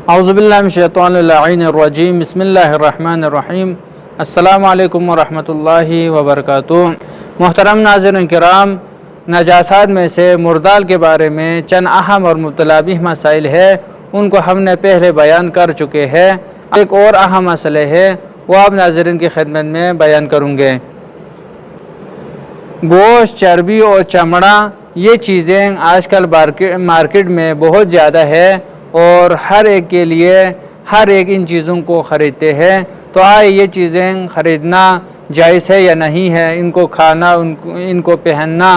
اعوذ باللہ من الشیطان اللعین الرجیم، بسم اللہ الرحمن الرحیم۔ السلام علیکم ورحمۃ اللہ وبرکاتہ۔ محترم ناظرین کرام، نجاسات میں سے مردال کے بارے میں چند اہم اور متلابہ مسائل ہے، ان کو ہم نے پہلے بیان کر چکے ہیں۔ ایک اور اہم مسئلہ ہے، وہ آپ ناظرین کی خدمت میں بیان کروں گے۔ گوشت، چربی اور چمڑا، یہ چیزیں آج کل مارکیٹ میں بہت زیادہ ہے اور ہر ایک کے لیے ہر ایک ان چیزوں کو خریدتے ہیں۔ تو یہ چیزیں خریدنا جائز ہے یا نہیں ہے، ان کو کھانا، ان کو پہننا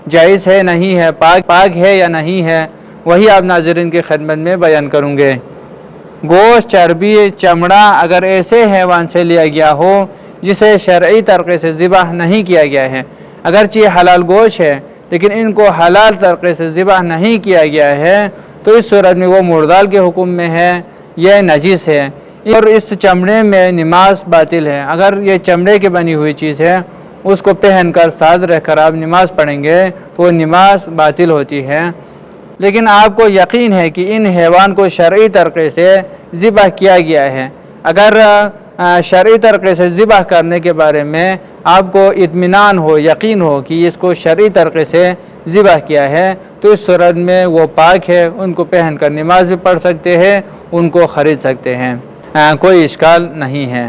جائز ہے نہیں ہے، پاک ہے یا نہیں ہے، وہی آپ ناظرین کی خدمت میں بیان کروں گے۔ گوشت، چربی، چمڑا اگر ایسے حیوان سے لیا گیا ہو جسے شرعی طریقے سے ذبح نہیں کیا گیا ہے، اگرچہ یہ حلال گوشت ہے لیکن ان کو حلال طریقے سے ذبح نہیں کیا گیا ہے، تو اس صورت میں وہ مردال کے حکم میں ہے، یہ نجس ہے اور اس چمڑے میں نماز باطل ہے۔ اگر یہ چمڑے کی بنی ہوئی چیز ہے، اس کو پہن کر ساتھ رہ کر آپ نماز پڑھیں گے تو وہ نماز باطل ہوتی ہے۔ لیکن آپ کو یقین ہے کہ ان حیوان کو شرعی طریقے سے ذبح کیا گیا ہے۔ اگر شرعی طریقے سے ذبح کرنے کے بارے میں آپ کو اطمینان ہو، یقین ہو کہ اس کو شرعی طریقے سے ذبح کیا ہے، تو اس صورت میں وہ پاک ہے، ان کو پہن کر نماز بھی پڑھ سکتے ہیں، ان کو خرید سکتے ہیں، کوئی اشکال نہیں ہے۔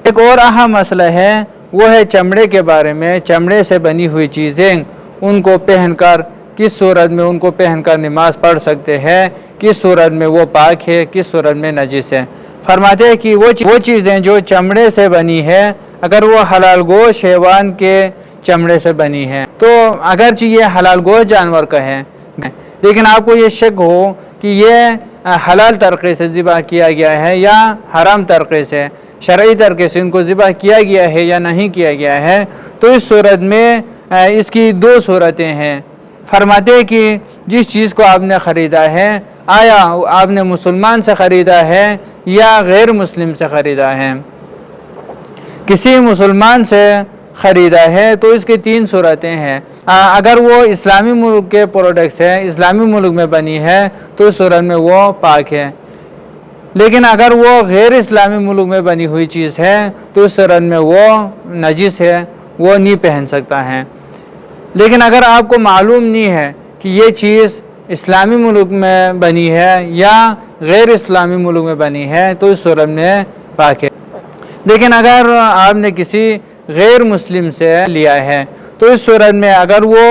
ایک اور اہم مسئلہ ہے، وہ ہے چمڑے کے بارے میں۔ چمڑے سے بنی ہوئی چیزیں ان کو پہن کر کس صورت میں ان کو پہن کر نماز پڑھ سکتے ہیں، کس صورت میں وہ پاک ہے، کس صورت میں نجس ہے۔ فرماتے ہیں کہ وہ چیزیں جو چمڑے سے بنی ہے، اگر وہ حلال گوشت حیوان کے چمڑے سے بنی ہے تو اگرچہ یہ حلال گوشت جانور کا ہے، لیکن آپ کو یہ شک ہو کہ یہ حلال طریقے سے ذبح کیا گیا ہے یا حرام طریقے سے، شرعی طریقے سے ان کو ذبح کیا گیا ہے یا نہیں کیا گیا ہے، تو اس صورت میں اس کی دو صورتیں ہیں۔ فرماتے ہیں کہ جس چیز کو آپ نے خریدا ہے، آیا آپ نے مسلمان سے خریدا ہے یا غیر مسلم سے خریدا ہے؟ کسی مسلمان سے خریدا ہے تو اس کی تین صورتیں ہیں۔ اگر وہ اسلامی ملک کے پروڈکٹس ہے، اسلامی ملک میں بنی ہے، تو اس صورت میں وہ پاک ہے۔ لیکن اگر وہ غیر اسلامی ملک میں بنی ہوئی چیز ہے تو اس صورت میں وہ نجس ہے، وہ نہیں پہن سکتا ہے۔ لیکن اگر آپ کو معلوم نہیں ہے کہ یہ چیز اسلامی ملک میں بنی ہے یا غیر اسلامی ملک میں بنی ہے، تو اس صورت میں پاک ہے۔ لیکن اگر آپ نے کسی غیر مسلم سے لیا ہے تو اس صورت میں اگر وہ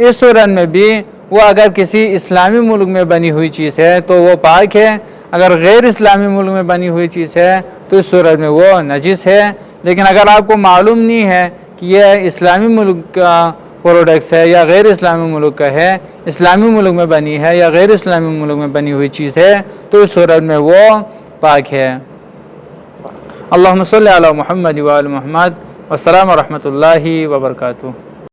اس صورت میں بھی وہ اگر کسی اسلامی ملک میں بنی ہوئی چیز ہے تو وہ پاک ہے، اگر غیر اسلامی ملک میں بنی ہوئی چیز ہے تو اس صورت میں وہ نجس ہے۔ لیکن اگر آپ کو معلوم نہیں ہے کہ یہ اسلامی ملک کا پروڈکٹس ہے یا غیر اسلامی ملک کا ہے، اسلامی ملک میں بنی ہے یا غیر اسلامی ملک میں بنی ہوئی چیز ہے، تو اس صورت میں وہ پاک ہے۔ اللہم صلی علی محمد و آل محمد، والسلام ورحمۃ اللہ وبرکاتہ۔